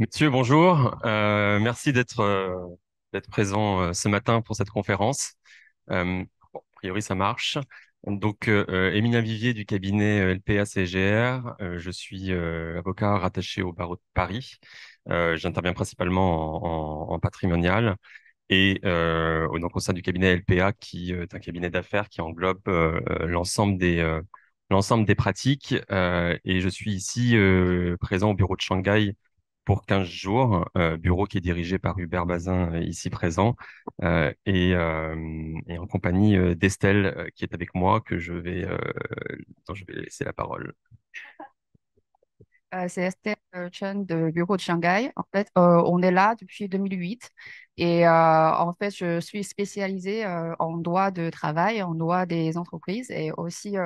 Monsieur, bonjour. Merci d'être présent ce matin pour cette conférence. Bon, a priori, ça marche. Donc, Émilien Vivier du cabinet LPA CGR. Je suis avocat rattaché au barreau de Paris. J'interviens principalement en patrimonial et donc au sein du cabinet LPA, qui est un cabinet d'affaires qui englobe l'ensemble des pratiques. Et je suis ici présent au bureau de Shanghai pour 15 jours, bureau qui est dirigé par Hubert Bazin, ici présent, et en compagnie d'Estelle, qui est avec moi, dont je vais laisser la parole. C'est Estelle Chen de bureau de Shanghai. En fait, on est là depuis 2008 et en fait, je suis spécialisée en droit de travail, en droit des entreprises et aussi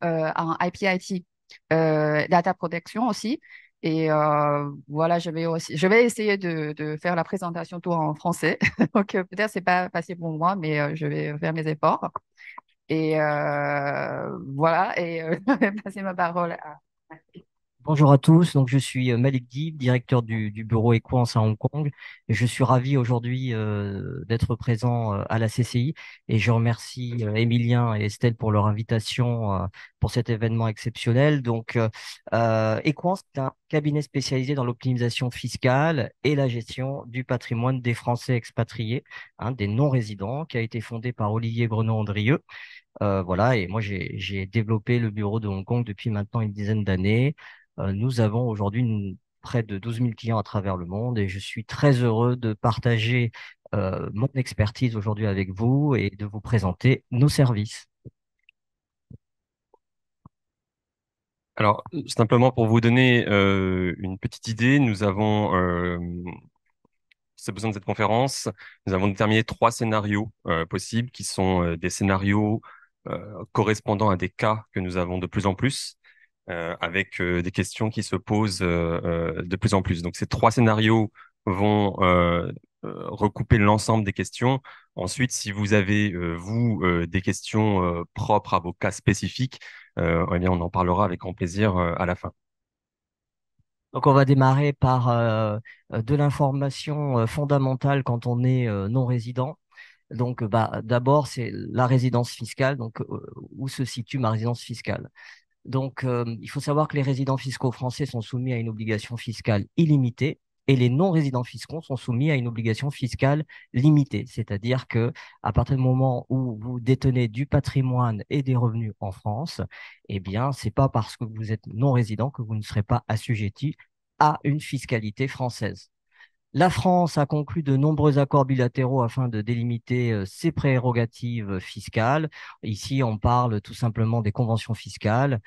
en IPIT, data protection aussi. Et voilà, je vais essayer de faire la présentation tout en français. Donc peut-être c'est pas facile pour moi, mais je vais faire mes efforts. Et voilà, et je vais passer ma parole à. Bonjour à tous, donc je suis Malik Dib, directeur du bureau Equance à Hong Kong. Et je suis ravi aujourd'hui d'être présent à la CCI et je remercie Emilien et Estelle pour leur invitation pour cet événement exceptionnel. Equance est un cabinet spécialisé dans l'optimisation fiscale et la gestion du patrimoine des Français expatriés, des non-résidents, qui a été fondé par Olivier Grenon-Andrieux. Voilà, et moi j'ai développé le bureau de Hong Kong depuis maintenant une dizaine d'années. Nous avons aujourd'hui près de 12 000 clients à travers le monde et je suis très heureux de partager mon expertise aujourd'hui avec vous et de vous présenter nos services. Alors, simplement pour vous donner une petite idée, c'est besoin de cette conférence. Nous avons déterminé trois scénarios possibles qui sont des scénarios correspondant à des cas que nous avons de plus en plus, avec des questions qui se posent de plus en plus. Donc ces trois scénarios vont recouper l'ensemble des questions. Ensuite, si vous avez, des questions propres à vos cas spécifiques, eh bien, on en parlera avec grand plaisir à la fin. Donc on va démarrer par de l'information fondamentale quand on est non résident. D'abord, c'est la résidence fiscale. Où se situe ma résidence fiscale? Il faut savoir que les résidents fiscaux français sont soumis à une obligation fiscale illimitée et les non-résidents fiscaux sont soumis à une obligation fiscale limitée. C'est-à-dire que à partir du moment où vous détenez du patrimoine et des revenus en France, eh bien, c'est pas parce que vous êtes non-résident que vous ne serez pas assujetti à une fiscalité française. La France a conclu de nombreux accords bilatéraux afin de délimiter ses prérogatives fiscales. Ici, on parle tout simplement des conventions fiscales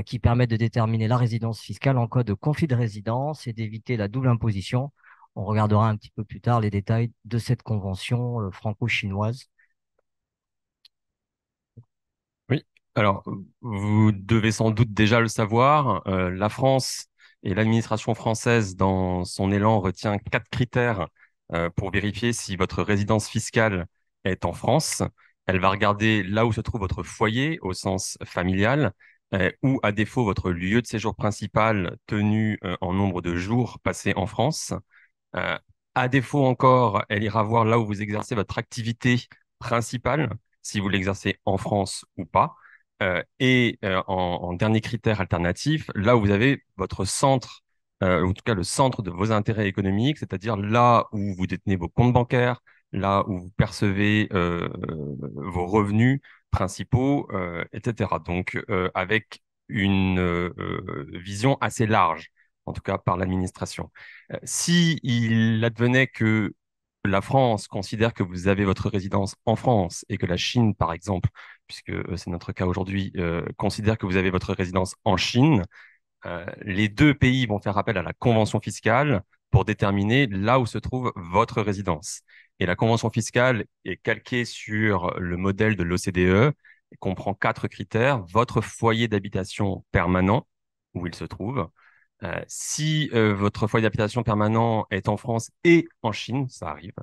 qui permettent de déterminer la résidence fiscale en cas de conflit de résidence et d'éviter la double imposition. On regardera un petit peu plus tard les détails de cette convention franco-chinoise. Oui, alors vous devez sans doute déjà le savoir, la France et l'administration française, dans son élan, retient quatre critères pour vérifier si votre résidence fiscale est en France. Elle va regarder là où se trouve votre foyer au sens familial, ou à défaut votre lieu de séjour principal tenu en nombre de jours passés en France. Euh, à défaut encore, elle ira voir là où vous exercez votre activité principale, si vous l'exercez en France ou pas. En dernier critère alternatif, là où vous avez votre centre, ou en tout cas le centre de vos intérêts économiques, c'est-à-dire là où vous détenez vos comptes bancaires, là où vous percevez vos revenus principaux, etc. Donc, avec une vision assez large, en tout cas par l'administration. Si il advenait que la France considère que vous avez votre résidence en France et que la Chine, par exemple, puisque c'est notre cas aujourd'hui, considère que vous avez votre résidence en Chine, les deux pays vont faire appel à la convention fiscale pour déterminer là où se trouve votre résidence. Et la convention fiscale est calquée sur le modèle de l'OCDE et comprend quatre critères: votre foyer d'habitation permanent, où il se trouve. Si votre foyer d'habitation permanent est en France et en Chine, ça arrive,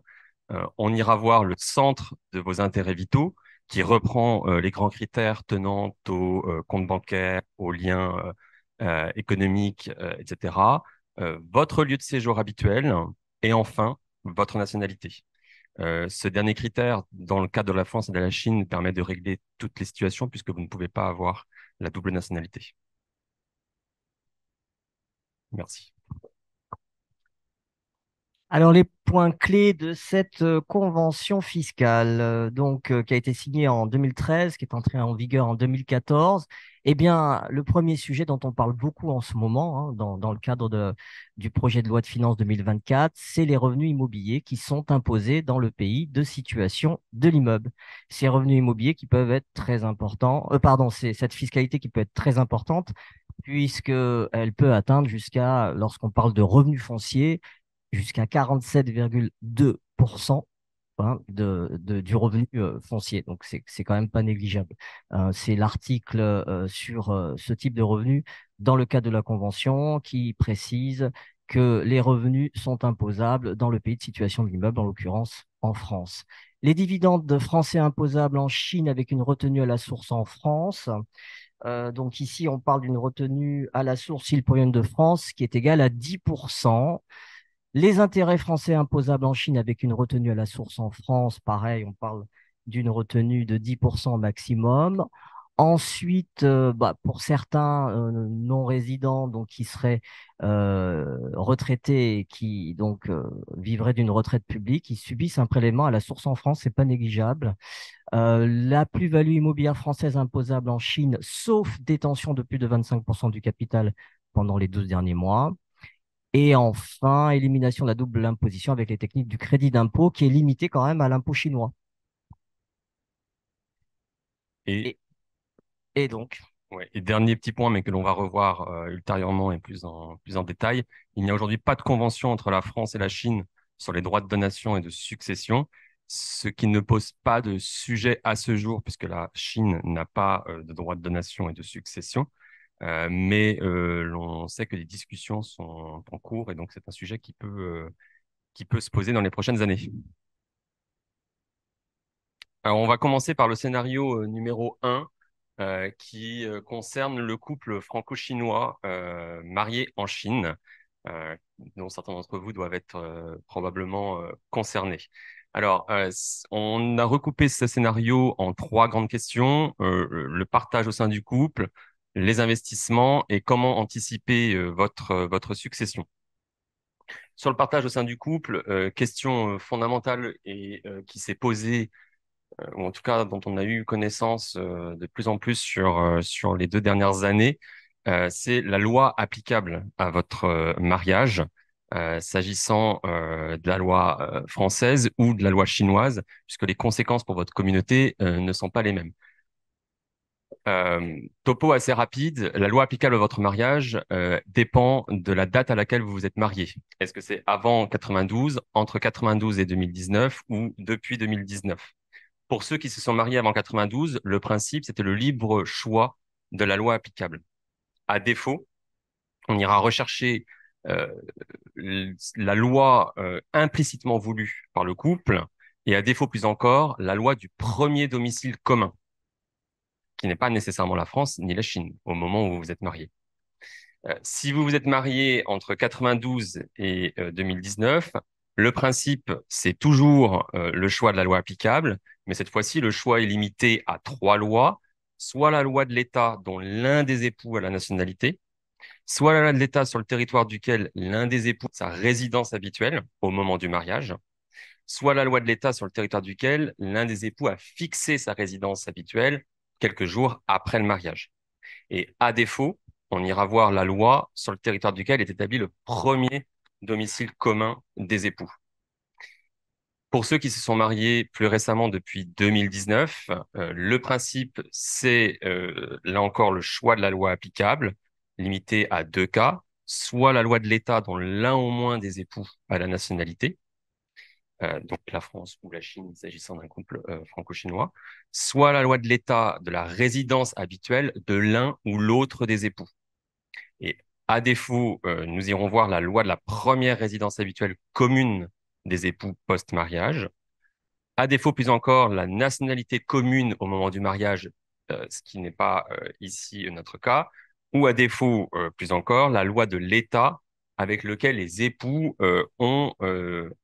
on ira voir le centre de vos intérêts vitaux qui reprend les grands critères tenant au compte bancaire, aux liens économiques, etc. votre lieu de séjour habituel et enfin votre nationalité. Ce dernier critère, dans le cas de la France et de la Chine, permet de régler toutes les situations puisque vous ne pouvez pas avoir la double nationalité. Merci. Alors, les points clés de cette convention fiscale, qui a été signée en 2013, qui est entrée en vigueur en 2014, eh bien, le premier sujet dont on parle beaucoup en ce moment, hein, dans le cadre du projet de loi de finances 2024, c'est les revenus immobiliers qui sont imposés dans le pays de situation de l'immeuble. Ces revenus immobiliers qui peuvent être très importants, c'est cette fiscalité qui peut être très importante, puisqu'elle peut atteindre jusqu'à, lorsqu'on parle de revenus fonciers, jusqu'à 47,2% du revenu foncier. Donc, c'est quand même pas négligeable. C'est l'article sur ce type de revenu dans le cadre de la Convention qui précise que les revenus sont imposables dans le pays de situation de l'immeuble, en l'occurrence en France. Les dividendes français imposables en Chine avec une retenue à la source en France. Donc ici, on parle d'une retenue à la source s'ils proviennent de France qui est égale à 10%. Les intérêts français imposables en Chine avec une retenue à la source en France, pareil, on parle d'une retenue de 10% maximum. Ensuite, pour certains non-résidents donc, qui seraient retraités et qui vivraient d'une retraite publique, ils subissent un prélèvement à la source en France, c'est pas négligeable. La plus-value immobilière française imposable en Chine, sauf détention de plus de 25% du capital pendant les 12 derniers mois. Et enfin, élimination de la double imposition avec les techniques du crédit d'impôt qui est limité quand même à l'impôt chinois. Et, Et, et donc, ouais, et dernier petit point, mais que l'on va revoir ultérieurement et plus en détail, il n'y a aujourd'hui pas de convention entre la France et la Chine sur les droits de donation et de succession, ce qui ne pose pas de sujet à ce jour, puisque la Chine n'a pas de droits de donation et de succession. Mais l'on sait que les discussions sont en cours et donc c'est un sujet qui peut se poser dans les prochaines années. Alors, on va commencer par le scénario numéro 1 qui concerne le couple franco-chinois marié en Chine, dont certains d'entre vous doivent être probablement concernés. Alors, on a recoupé ce scénario en trois grandes questions, le partage au sein du couple, les investissements et comment anticiper votre succession. Sur le partage au sein du couple, question fondamentale et qui s'est posée ou en tout cas dont on a eu connaissance de plus en plus sur les 2 dernières années, c'est la loi applicable à votre mariage, s'agissant de la loi française ou de la loi chinoise, puisque les conséquences pour votre communauté ne sont pas les mêmes. Topo assez rapide, la loi applicable à votre mariage dépend de la date à laquelle vous vous êtes marié. Est-ce que c'est avant 92, entre 92 et 2019 ou depuis 2019? Pour ceux qui se sont mariés avant 92, le principe, c'était le libre choix de la loi applicable. À défaut, on ira rechercher euh, la loi implicitement voulue par le couple, et à défaut plus encore, la loi du premier domicile commun, qui n'est pas nécessairement la France ni la Chine au moment où vous vous êtes mariés. Si vous vous êtes marié entre 92 et 2019, le principe, c'est toujours le choix de la loi applicable, mais cette fois-ci, le choix est limité à trois lois, soit la loi de l'État dont l'un des époux a la nationalité, soit la loi de l'État sur le territoire duquel l'un des époux a sa résidence habituelle au moment du mariage, soit la loi de l'État sur le territoire duquel l'un des époux a fixé sa résidence habituelle quelques jours après le mariage. Et à défaut, on ira voir la loi sur le territoire duquel est établi le premier domicile commun des époux. Pour ceux qui se sont mariés plus récemment depuis 2019, le principe, c'est là encore le choix de la loi applicable, limité à 2 cas, soit la loi de l'État dont l'un au moins des époux a la nationalité, donc la France ou la Chine s'agissant d'un couple franco-chinois, soit la loi de l'État de la résidence habituelle de l'un ou l'autre des époux. Et à défaut, nous irons voir la loi de la première résidence habituelle commune des époux post-mariage. À défaut, plus encore, la nationalité commune au moment du mariage, ce qui n'est pas ici notre cas. Ou à défaut, plus encore, la loi de l'État avec lequel les époux ont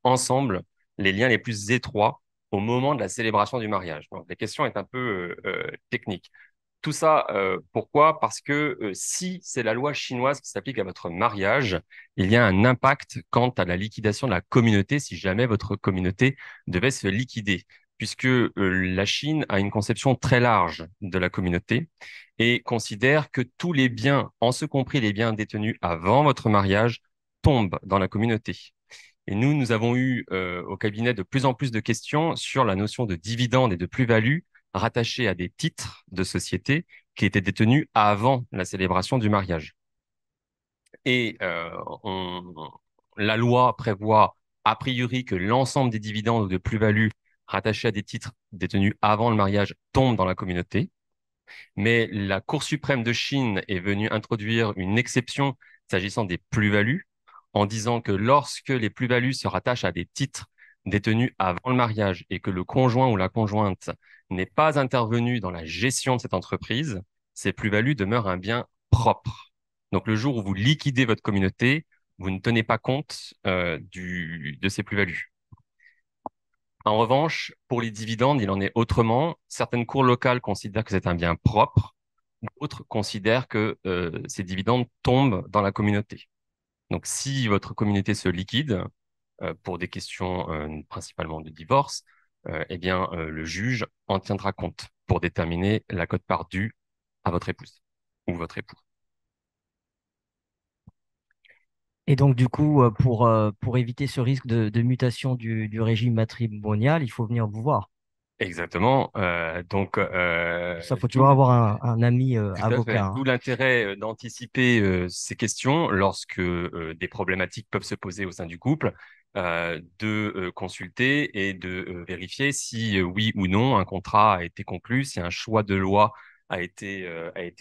ensemble les liens les plus étroits au moment de la célébration du mariage. Donc, la question est un peu technique. Tout ça, pourquoi? Parce que si c'est la loi chinoise qui s'applique à votre mariage, il y a un impact quant à la liquidation de la communauté si jamais votre communauté devait se liquider, puisque la Chine a une conception très large de la communauté et considère que tous les biens, en ce compris les biens détenus avant votre mariage, tombent dans la communauté. Et nous avons eu au cabinet de plus en plus de questions sur la notion de dividende et de plus-value rattachée à des titres de société qui étaient détenus avant la célébration du mariage. Et la loi prévoit a priori que l'ensemble des dividendes ou de plus-value rattachés à des titres détenus avant le mariage tombent dans la communauté. Mais la Cour suprême de Chine est venue introduire une exception s'agissant des plus-values, en disant que lorsque les plus-values se rattachent à des titres détenus avant le mariage et que le conjoint ou la conjointe n'est pas intervenu dans la gestion de cette entreprise, ces plus-values demeurent un bien propre. Donc le jour où vous liquidez votre communauté, vous ne tenez pas compte de ces plus-values. En revanche, pour les dividendes, il en est autrement. Certaines cours locales considèrent que c'est un bien propre, d'autres considèrent que ces dividendes tombent dans la communauté. Donc, si votre communauté se liquide pour des questions principalement de divorce, eh bien, le juge en tiendra compte pour déterminer la quote-part due à votre épouse ou votre époux. Et donc, du coup, pour éviter ce risque de mutation du régime matrimonial, il faut venir vous voir. Exactement. Ça, faut toujours avoir un ami Tout à fait. avocat, D'où hein. l'intérêt d'anticiper ces questions lorsque des problématiques peuvent se poser au sein du couple, de consulter et de vérifier si oui ou non un contrat a été conclu, si un choix de loi a été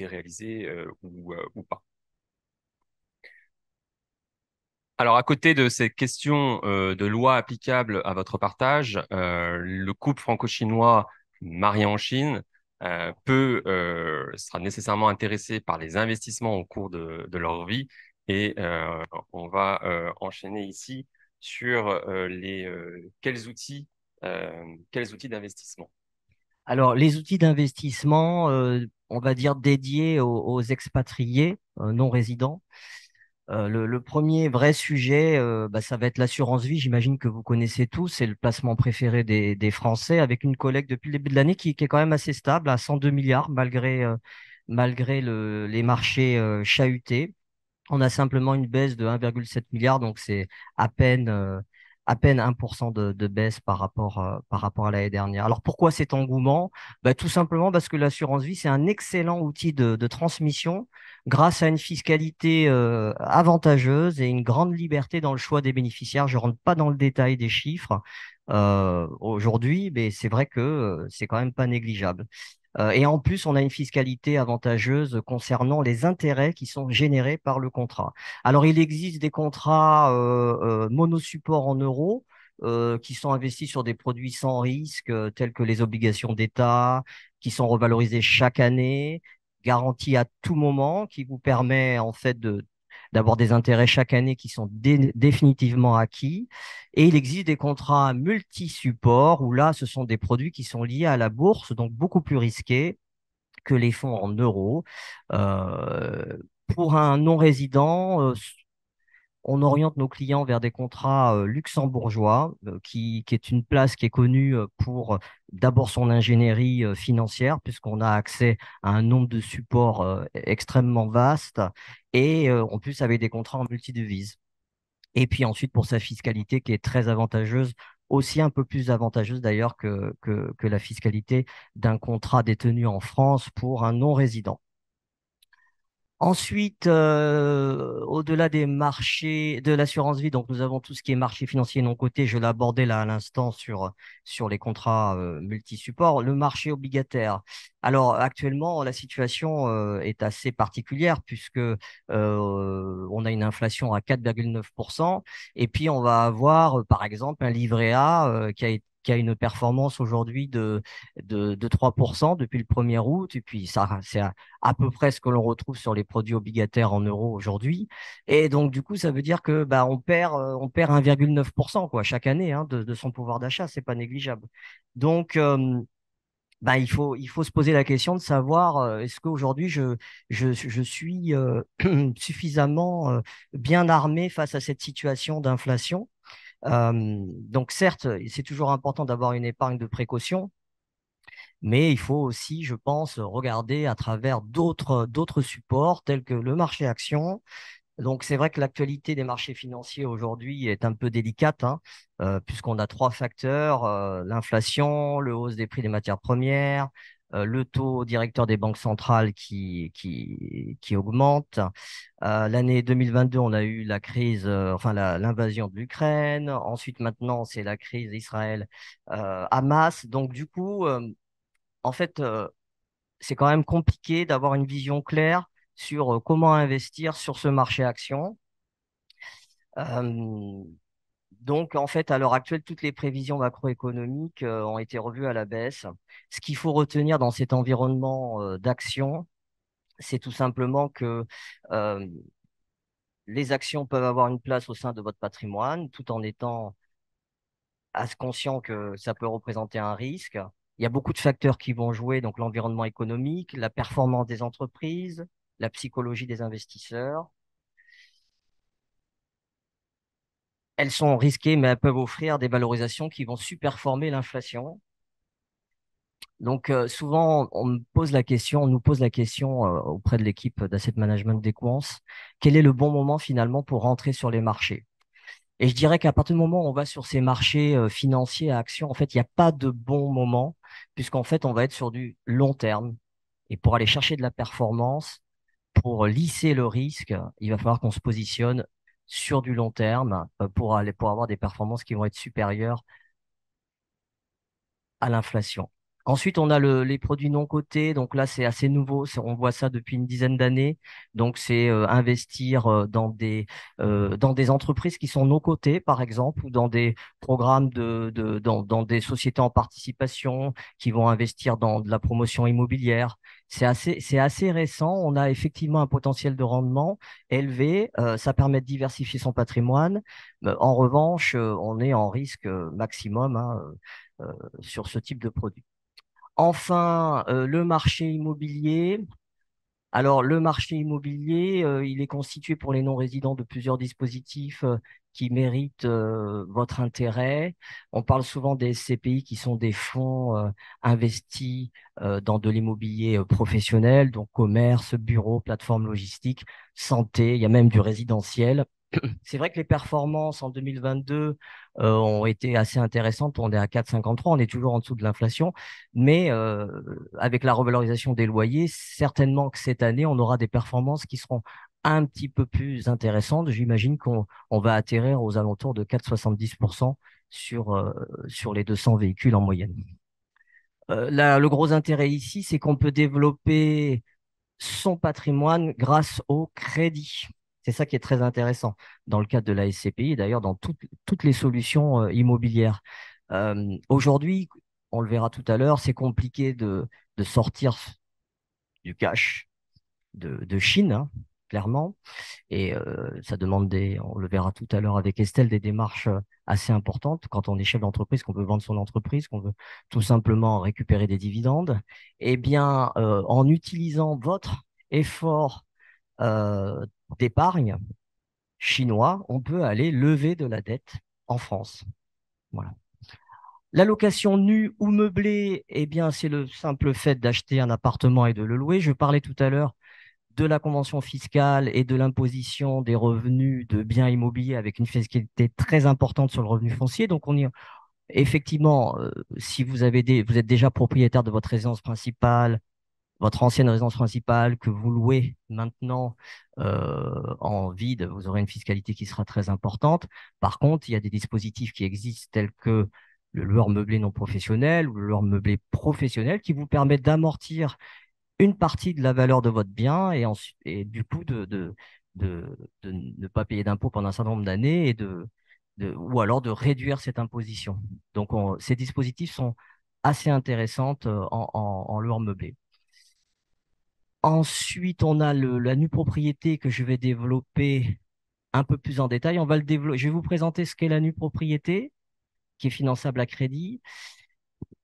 réalisé ou pas. Alors, à côté de ces questions de loi applicables à votre partage, le couple franco-chinois marié en Chine sera nécessairement intéressé par les investissements au cours de leur vie. Et on va enchaîner ici sur quels outils d'investissement. Alors, les outils d'investissement, on va dire dédiés aux expatriés non résidents. Le premier vrai sujet, ça va être l'assurance vie. J'imagine que vous connaissez tous. C'est le placement préféré des Français avec une collecte depuis le début de l'année qui est quand même assez stable à 102 milliards malgré les marchés chahutés. On a simplement une baisse de 1,7 milliard, donc c'est à peine, euh, à peine 1% de baisse par rapport à l'année dernière. Alors pourquoi cet engouement? Tout simplement parce que l'assurance vie, c'est un excellent outil de transmission grâce à une fiscalité avantageuse et une grande liberté dans le choix des bénéficiaires. Je ne rentre pas dans le détail des chiffres aujourd'hui, mais c'est vrai que c'est quand même pas négligeable. Et en plus, on a une fiscalité avantageuse concernant les intérêts qui sont générés par le contrat. Alors, il existe des contrats monosupport en euros qui sont investis sur des produits sans risque, tels que les obligations d'État, qui sont revalorisés chaque année, garantis à tout moment, qui vous permet en fait d'avoir des intérêts chaque année qui sont définitivement acquis. Et il existe des contrats multi-supports où là, ce sont des produits qui sont liés à la bourse, donc beaucoup plus risqués que les fonds en euros. Euh, pour un non-résident, on oriente nos clients vers des contrats luxembourgeois, qui est une place qui est connue pour d'abord son ingénierie financière, puisqu'on a accès à un nombre de supports extrêmement vaste, et en plus avec des contrats en multidevises. Et puis ensuite, pour sa fiscalité qui est très avantageuse, aussi un peu plus avantageuse d'ailleurs que la fiscalité d'un contrat détenu en France pour un non-résident. Ensuite, au-delà des marchés de l'assurance vie, donc nous avons tout ce qui est marché financier non coté, je l'abordais là à l'instant sur les contrats multi-supports, le marché obligataire. Alors actuellement, la situation est assez particulière puisque on a une inflation à 4,9% et puis on va avoir par exemple un livret A qui a une performance aujourd'hui de 3% depuis le 1er août. Et puis, ça, c'est à peu près ce que l'on retrouve sur les produits obligataires en euros aujourd'hui. Et donc, du coup, ça veut dire que bah, on perd 1,9% quoi, chaque année hein, de son pouvoir d'achat. C'est pas négligeable. Donc, bah, il faut se poser la question de savoir est-ce qu'aujourd'hui je suis suffisamment bien armé face à cette situation d'inflation. Donc certes, c'est toujours important d'avoir une épargne de précaution, mais il faut aussi, je pense, regarder à travers d'autres supports tels que le marché action. Donc, c'est vrai que l'actualité des marchés financiers aujourd'hui est un peu délicate, hein, puisqu'on a trois facteurs, l'inflation, le hausse des prix des matières premières, le taux directeur des banques centrales qui augmente. L'année 2022, on a eu la crise, enfin l'invasion de l'Ukraine. Ensuite, maintenant, c'est la crise Israël-Hamas. Donc, du coup, en fait, c'est quand même compliqué d'avoir une vision claire sur comment investir sur ce marché action. Euh, donc, en fait, à l'heure actuelle, toutes les prévisions macroéconomiques ont été revues à la baisse. Ce qu'il faut retenir dans cet environnement d'action, c'est tout simplement que euh, les actions peuvent avoir une place au sein de votre patrimoine, tout en étant assez conscient que ça peut représenter un risque. Il y a beaucoup de facteurs qui vont jouer, donc l'environnement économique, la performance des entreprises, la psychologie des investisseurs. Elles sont risquées, mais elles peuvent offrir des valorisations qui vont superformer l'inflation. Donc, souvent, on nous pose la question auprès de l'équipe d'asset management d'Equance, quel est le bon moment finalement pour rentrer sur les marchés? Et je dirais qu'à partir du moment où on va sur ces marchés financiers à actions, en fait, il n'y a pas de bon moment, puisqu'en fait, on va être sur du long terme. Et pour aller chercher de la performance, pour lisser le risque, il va falloir qu'on se positionne sur du long terme pour avoir des performances qui vont être supérieures à l'inflation. Ensuite, on a les produits non cotés. Donc là, c'est assez nouveau. On voit ça depuis une dizaine d'années. Donc, c'est investir dans des entreprises qui sont non cotées, par exemple, ou dans des programmes dans des sociétés en participation qui vont investir dans de la promotion immobilière. C'est assez récent. On a effectivement un potentiel de rendement élevé. Ça permet de diversifier son patrimoine. En revanche, on est en risque maximum, hein, sur ce type de produit. Enfin, le marché immobilier. Alors, le marché immobilier, il est constitué pour les non-résidents de plusieurs dispositifs qui méritent votre intérêt. On parle souvent des SCPI qui sont des fonds investis dans de l'immobilier professionnel, donc commerce, bureau, plateforme logistique, santé, il y a même du résidentiel. C'est vrai que les performances en 2022 ont été assez intéressantes. On est à 4,53, on est toujours en dessous de l'inflation, mais avec la revalorisation des loyers, certainement que cette année, on aura des performances qui seront un petit peu plus intéressantes. J'imagine qu'on va atterrir aux alentours de 4,70% sur les 200 véhicules en moyenne. Le gros intérêt ici, c'est qu'on peut développer son patrimoine grâce au crédit. C'est ça qui est très intéressant dans le cadre de la SCPI, et d'ailleurs dans toutes les solutions immobilières. Aujourd'hui, on le verra tout à l'heure, c'est compliqué de sortir du cash de Chine, hein, clairement. Et ça demande on le verra tout à l'heure avec Estelle, des démarches assez importantes quand on est chef d'entreprise, qu'on veut vendre son entreprise, qu'on veut tout simplement récupérer des dividendes. Eh bien, en utilisant votre effort euh, d'épargne chinois, on peut aller lever de la dette en France. Voilà. La location nue ou meublée, eh bien, c'est le simple fait d'acheter un appartement et de le louer. Je parlais tout à l'heure de la convention fiscale et de l'imposition des revenus de biens immobiliers avec une fiscalité très importante sur le revenu foncier. Donc, effectivement, si vous êtes déjà propriétaire de votre résidence principale, votre ancienne résidence principale que vous louez maintenant en vide, vous aurez une fiscalité qui sera très importante. Par contre, il y a des dispositifs qui existent tels que le loueur meublé non professionnel ou le loueur meublé professionnel qui vous permettent d'amortir une partie de la valeur de votre bien et du coup de ne pas payer d'impôts pendant un certain nombre d'années et ou alors de réduire cette imposition. Donc, ces dispositifs sont assez intéressants en loi meublée. Ensuite, on a la nue propriété que je vais développer un peu plus en détail. On va le développer. Je vais vous présenter ce qu'est la nue propriété, qui est finançable à crédit.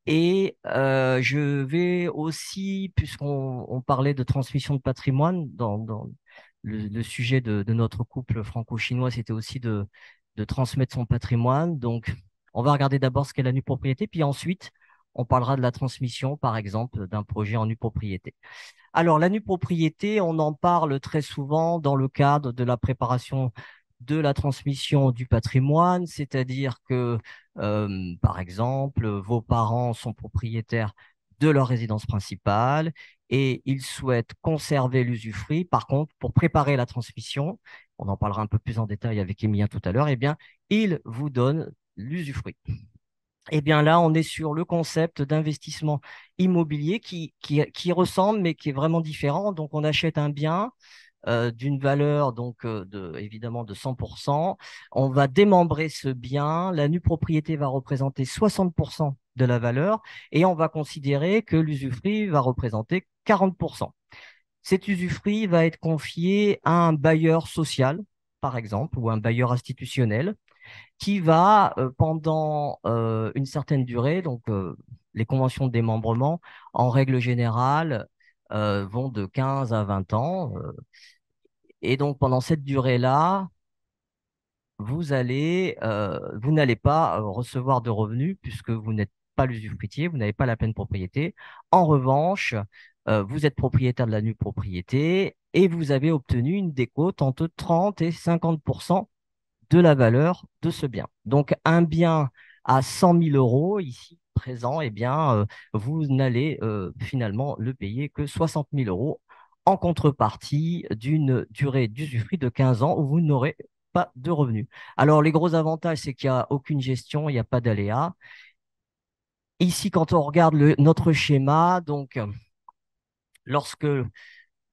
Et je vais aussi, puisqu'on parlait de transmission de patrimoine, dans le sujet de notre couple franco-chinois, c'était aussi de transmettre son patrimoine. Donc, on va regarder d'abord ce qu'est la nue propriété, puis ensuite, on parlera de la transmission, par exemple, d'un projet en nue propriété. Alors, la nue propriété, on en parle très souvent dans le cadre de la préparation de la transmission du patrimoine, c'est-à-dire que, par exemple, vos parents sont propriétaires de leur résidence principale et ils souhaitent conserver l'usufruit. Par contre, pour préparer la transmission, on en parlera un peu plus en détail avec Emilien tout à l'heure, eh bien, ils vous donnent l'usufruit. Eh bien là, on est sur le concept d'investissement immobilier qui ressemble, mais qui est vraiment différent. Donc, on achète un bien d'une valeur, donc évidemment de 100%. On va démembrer ce bien. La nue propriété va représenter 60% de la valeur et on va considérer que l'usufruit va représenter 40%. Cet usufruit va être confié à un bailleur social, par exemple, ou un bailleur institutionnel qui va, pendant une certaine durée, donc les conventions de démembrement, en règle générale, vont de 15 à 20 ans. Et donc, pendant cette durée-là, vous n'allez pas recevoir de revenus puisque vous n'êtes pas l'usufruitier, vous n'avez pas la pleine propriété. En revanche, vous êtes propriétaire de la nue propriété et vous avez obtenu une décote entre 30 et 50% de la valeur de ce bien. Donc, un bien à 100 000 euros, ici présent, eh bien, vous n'allez finalement le payer que 60 000 euros en contrepartie d'une durée d'usufruit de 15 ans où vous n'aurez pas de revenus. Alors, les gros avantages, c'est qu'il n'y a aucune gestion, il n'y a pas d'aléa. Ici, quand on regarde notre schéma, donc, lorsque,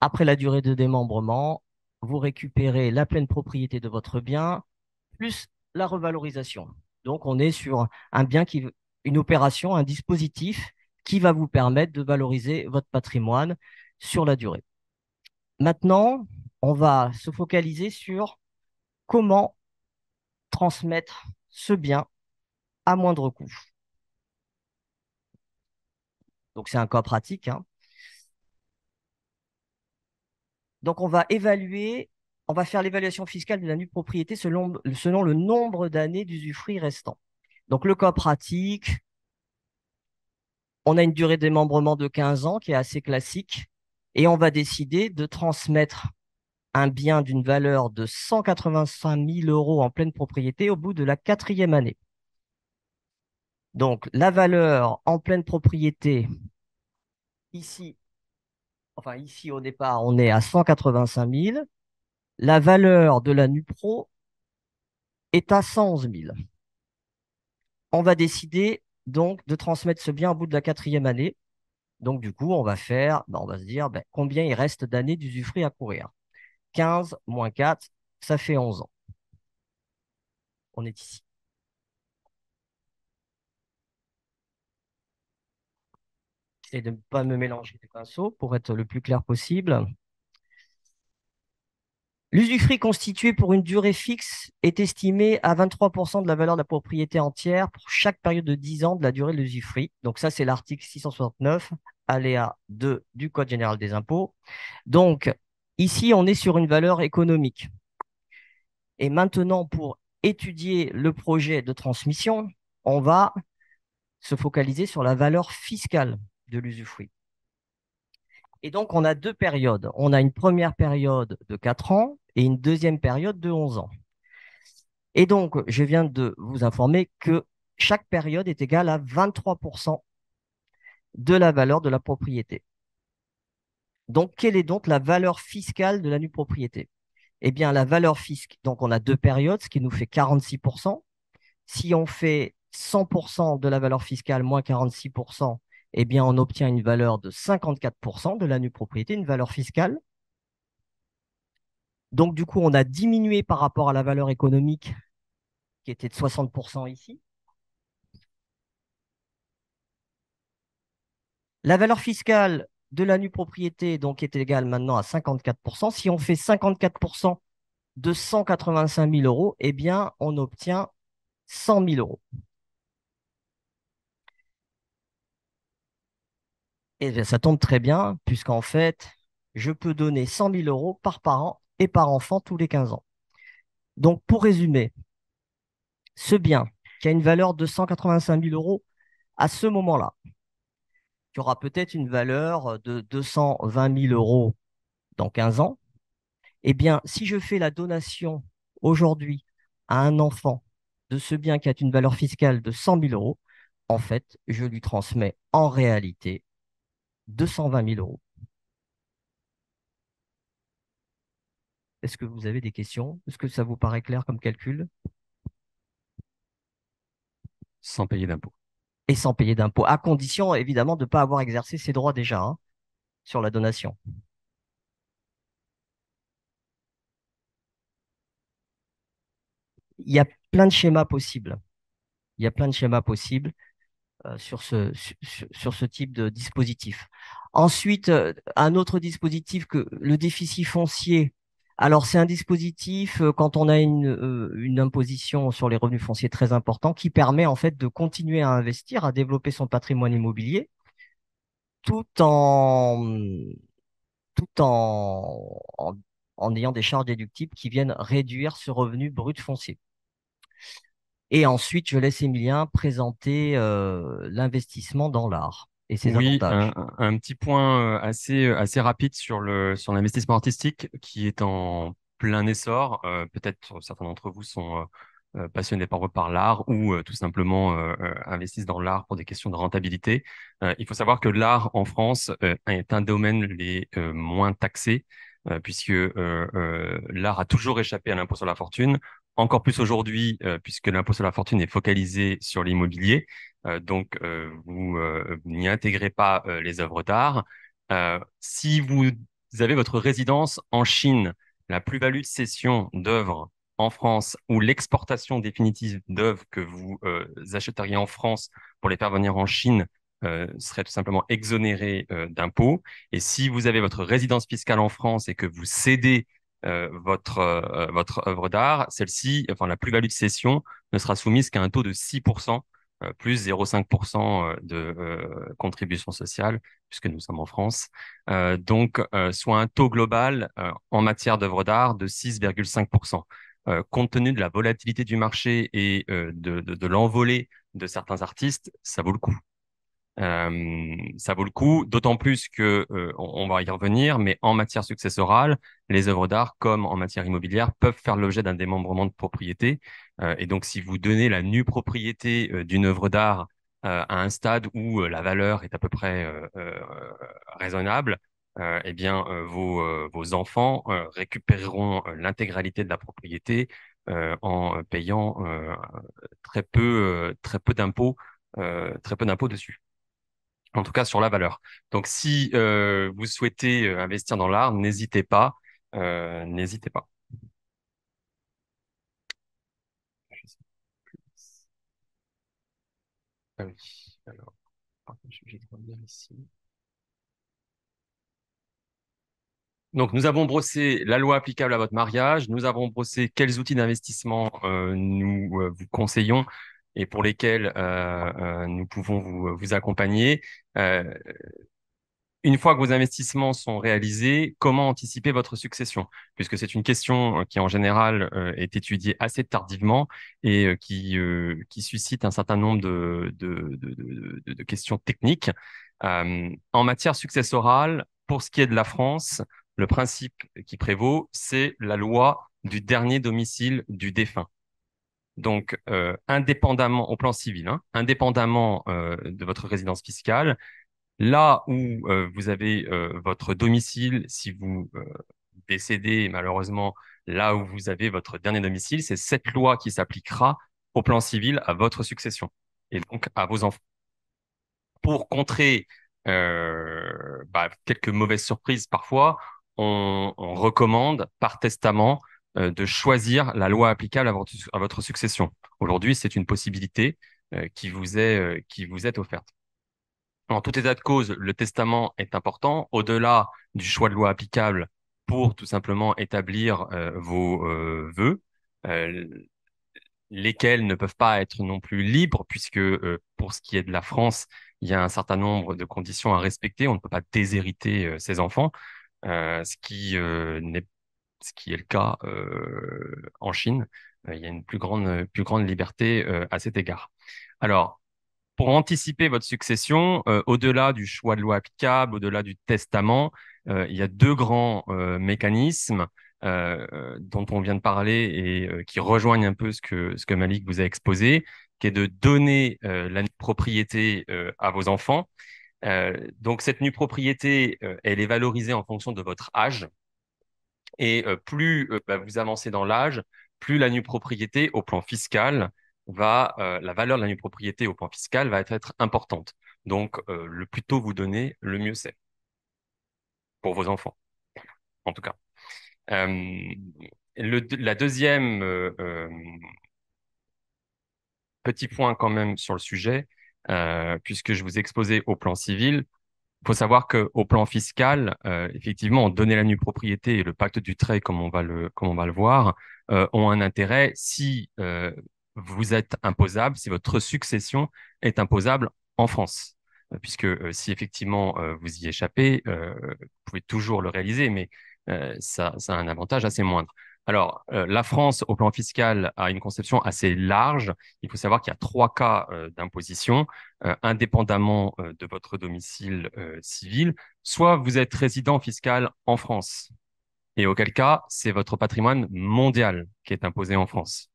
après la durée de démembrement, vous récupérez la pleine propriété de votre bien, plus la revalorisation. Donc, on est sur un bien une opération, un dispositif qui va vous permettre de valoriser votre patrimoine sur la durée. Maintenant, on va se focaliser sur comment transmettre ce bien à moindre coût. Donc, c'est un cas pratique, hein. Donc, on va faire l'évaluation fiscale de la nue propriété selon le nombre d'années d'usufruit restant. Donc, le cas pratique, on a une durée de démembrement de 15 ans qui est assez classique et on va décider de transmettre un bien d'une valeur de 185 000 euros en pleine propriété au bout de la 4e année. Donc, la valeur en pleine propriété, ici au départ, on est à 185 000. La valeur de la NUPRO est à 111 000. On va décider donc de transmettre ce bien au bout de la 4e année. Donc, du coup, on va se dire combien il reste d'années d'usufruit à courir. 15 moins 4, ça fait 11 ans. On est ici. J'essaie de ne pas me mélanger les pinceaux pour être le plus clair possible. L'usufruit constitué pour une durée fixe est estimé à 23% de la valeur de la propriété entière pour chaque période de 10 ans de la durée de l'usufruit. Donc ça, c'est l'article 669, aléa 2 du Code général des impôts. Donc ici, on est sur une valeur économique. Et maintenant, pour étudier le projet de transmission, on va se focaliser sur la valeur fiscale de l'usufruit. Et donc, on a deux périodes. On a une première période de 4 ans et une deuxième période de 11 ans. Et donc, je viens de vous informer que chaque période est égale à 23% de la valeur de la propriété. Donc, quelle est donc la valeur fiscale de la nue propriété? Eh bien, la valeur fiscale, donc on a deux périodes, ce qui nous fait 46%. Si on fait 100% de la valeur fiscale moins 46%, eh bien, on obtient une valeur de 54% de la nue propriété, une valeur fiscale. Donc, du coup, on a diminué par rapport à la valeur économique qui était de 60% ici. La valeur fiscale de la nue propriété donc, est égale maintenant à 54%. Si on fait 54% de 185 000 euros, eh bien, on obtient 100 000 euros. Et bien, ça tombe très bien, puisqu'en fait, je peux donner 100 000 euros par parent et par enfant tous les 15 ans. Donc, pour résumer, ce bien qui a une valeur de 185 000 euros à ce moment-là, qui aura peut-être une valeur de 220 000 euros dans 15 ans, eh bien, si je fais la donation aujourd'hui à un enfant de ce bien qui a une valeur fiscale de 100 000 euros, en fait, je lui transmets en réalité 220 000 euros. Est-ce que vous avez des questions? Est-ce que ça vous paraît clair comme calcul? Sans payer d'impôts. Et sans payer d'impôts, à condition évidemment de ne pas avoir exercé ses droits déjà hein, sur la donation. Il y a plein de schémas possibles. Il y a plein de schémas possibles sur ce type de dispositif. Ensuite, un autre dispositif que le déficit foncier. Alors, c'est un dispositif quand on a une imposition sur les revenus fonciers très important qui permet en fait de continuer à investir, à développer son patrimoine immobilier tout en, tout en ayant des charges déductibles qui viennent réduire ce revenu brut foncier. Et ensuite, je laisse Emilien présenter l'investissement dans l'art et ses Oui, avantages. un petit point assez rapide sur sur l'investissement artistique qui est en plein essor. Peut-être certains d'entre vous sont passionnés par l'art ou tout simplement investissent dans l'art pour des questions de rentabilité. Il faut savoir que l'art en France est un domaine les moins taxés puisque l'art a toujours échappé à l'impôt sur la fortune. Encore plus aujourd'hui, puisque l'impôt sur la fortune est focalisé sur l'immobilier. Vous n'y intégrez pas les œuvres d'art. Si vous avez votre résidence en Chine, la plus-value de cession d'œuvres en France ou l'exportation définitive d'œuvres que vous achèteriez en France pour les faire venir en Chine serait tout simplement exonérée d'impôts. Et si vous avez votre résidence fiscale en France et que vous cédez votre œuvre d'art, celle-ci, enfin la plus-value de cession, ne sera soumise qu'à un taux de 6% plus 0,5% de contribution sociale, puisque nous sommes en France. Soit un taux global en matière d'œuvres d'art de 6,5%. Compte tenu de la volatilité du marché et de l'envolée de certains artistes, ça vaut le coup. Ça vaut le coup, d'autant plus que on va y revenir, mais en matière successorale, les œuvres d'art, comme en matière immobilière, peuvent faire l'objet d'un démembrement de propriété. Et donc, si vous donnez la nue propriété d'une œuvre d'art à un stade où la valeur est à peu près raisonnable, eh bien, vos enfants récupéreront l'intégralité de la propriété en payant très peu d'impôts, très peu d'impôts dessus. En tout cas, sur la valeur. Donc, si vous souhaitez investir dans l'art, n'hésitez pas. N'hésitez pas. Je sais plus. Ah oui. Alors, je vais revenir ici. Donc, nous avons brossé la loi applicable à votre mariage. Nous avons brossé quels outils d'investissement nous vous conseillons et pour lesquels nous pouvons vous accompagner. Euh, Une fois que vos investissements sont réalisés, comment anticiper votre succession? Puisque c'est une question qui, en général, est étudiée assez tardivement et qui suscite un certain nombre de questions techniques. En matière successorale, pour ce qui est de la France, le principe qui prévaut, c'est la loi du dernier domicile du défunt. Donc, indépendamment, au plan civil, hein, indépendamment de votre résidence fiscale, là où vous avez votre domicile, si vous décédez malheureusement là où vous avez votre dernier domicile, c'est cette loi qui s'appliquera au plan civil à votre succession et donc à vos enfants. Pour contrer quelques mauvaises surprises parfois, on recommande par testament de choisir la loi applicable à votre succession. Aujourd'hui, c'est une possibilité qui vous est offerte. En tout état de cause, le testament est important. Au-delà du choix de loi applicable pour tout simplement établir vos vœux, euh, lesquels ne peuvent pas être non plus libres, puisque pour ce qui est de la France, il y a un certain nombre de conditions à respecter. On ne peut pas déshériter ses enfants, ce qui est le cas en Chine. Il y a une plus grande liberté à cet égard. Alors, pour anticiper votre succession, au-delà du choix de loi applicable, au-delà du testament, il y a deux grands mécanismes dont on vient de parler et qui rejoignent un peu ce que Malik vous a exposé, qui est de donner la nue propriété à vos enfants. Donc cette nue propriété, elle est valorisée en fonction de votre âge. Et plus vous avancez dans l'âge, plus la nue propriété au plan fiscal la valeur de la nue propriété au plan fiscal va être importante. Donc, le plus tôt vous donnez, le mieux c'est pour vos enfants, en tout cas. Euh, la deuxième petit point quand même sur le sujet, puisque je vous ai exposé au plan civil, il faut savoir qu'au plan fiscal, effectivement, donner la nue propriété et le pacte du trait, comme on va le voir, ont un intérêt si vous êtes imposable, si votre succession est imposable en France. Puisque si effectivement vous y échappez, vous pouvez toujours le réaliser, mais ça a un avantage assez moindre. Alors, la France, au plan fiscal, a une conception assez large. Il faut savoir qu'il y a trois cas d'imposition indépendamment de votre domicile civil, soit vous êtes résident fiscal en France, et auquel cas, c'est votre patrimoine mondial qui est imposé en France.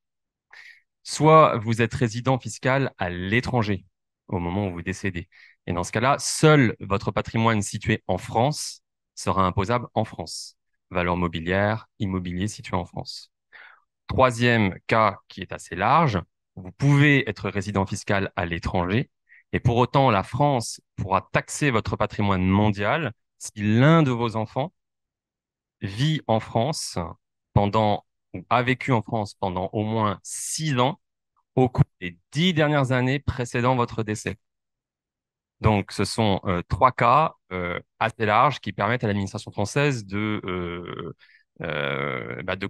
Soit vous êtes résident fiscal à l'étranger au moment où vous décédez. Et dans ce cas-là, seul votre patrimoine situé en France sera imposable en France. Valeur mobilière, immobilier situé en France. Troisième cas qui est assez large, vous pouvez être résident fiscal à l'étranger et pour autant la France pourra taxer votre patrimoine mondial si l'un de vos enfants vit en France pendant ou a vécu en France pendant au moins 6 ans au cours des 10 dernières années précédant votre décès. Donc, ce sont trois cas assez larges qui permettent à l'administration française de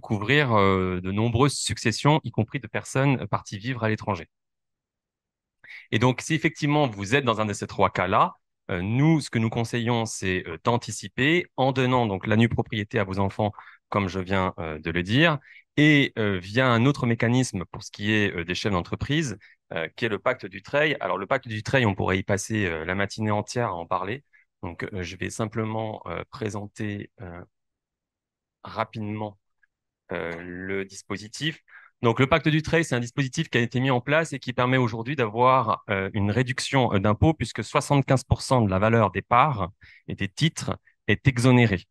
couvrir de nombreuses successions, y compris de personnes parties vivre à l'étranger. Et donc, si effectivement vous êtes dans un de ces trois cas-là, nous, ce que nous conseillons, c'est d'anticiper en donnant donc la nue propriété à vos enfants, comme je viens de le dire, et via un autre mécanisme pour ce qui est des chefs d'entreprise, qui est le pacte du Treuil. Alors, le pacte du Treuil, on pourrait y passer la matinée entière à en parler. Donc, je vais simplement présenter rapidement le dispositif. Donc, le pacte du Treuil, c'est un dispositif qui a été mis en place et qui permet aujourd'hui d'avoir une réduction d'impôt puisque 75% de la valeur des parts et des titres est exonérée.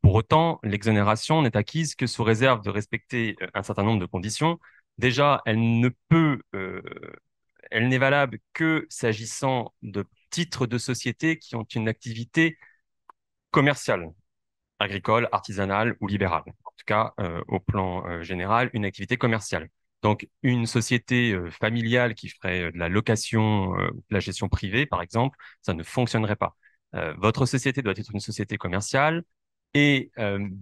Pour autant, l'exonération n'est acquise que sous réserve de respecter un certain nombre de conditions. Déjà, elle n'est valable que s'agissant de titres de société qui ont une activité commerciale, agricole, artisanale ou libérale. En tout cas, au plan général, une activité commerciale. Donc, une société familiale qui ferait de la location, de la gestion privée, par exemple, ça ne fonctionnerait pas. Votre société doit être une société commerciale et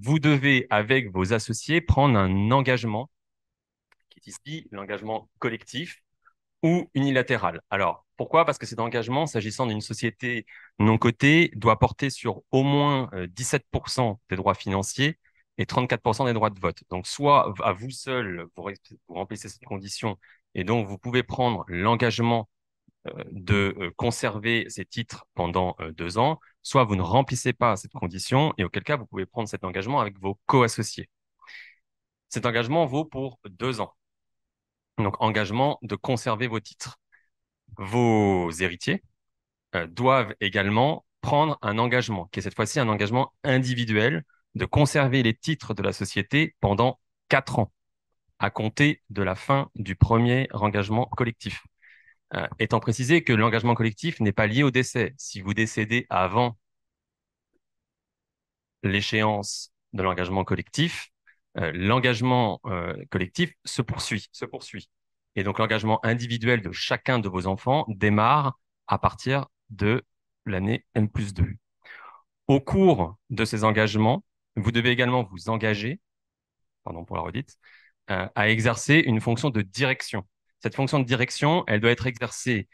vous devez, avec vos associés, prendre un engagement, qui est ici l'engagement collectif, ou unilatérale. Alors, pourquoi? Parce que cet engagement, s'agissant d'une société non cotée, doit porter sur au moins 17% des droits financiers et 34% des droits de vote. Donc, soit à vous seul, vous remplissez cette condition et donc vous pouvez prendre l'engagement de conserver ces titres pendant 2 ans, soit vous ne remplissez pas cette condition et auquel cas vous pouvez prendre cet engagement avec vos co-associés. Cet engagement vaut pour 2 ans. Donc, engagement de conserver vos titres. Vos héritiers doivent également prendre un engagement, qui est cette fois-ci un engagement individuel de conserver les titres de la société pendant 4 ans, à compter de la fin du premier engagement collectif. Étant précisé que l'engagement collectif n'est pas lié au décès. Si vous décédez avant l'échéance de l'engagement collectif, l'engagement collectif se poursuit, se poursuit. Et donc l'engagement individuel de chacun de vos enfants démarre à partir de l'année N+2. Au cours de ces engagements, vous devez également vous engager, pardon pour la redite, à exercer une fonction de direction. Cette fonction de direction, elle doit être exercée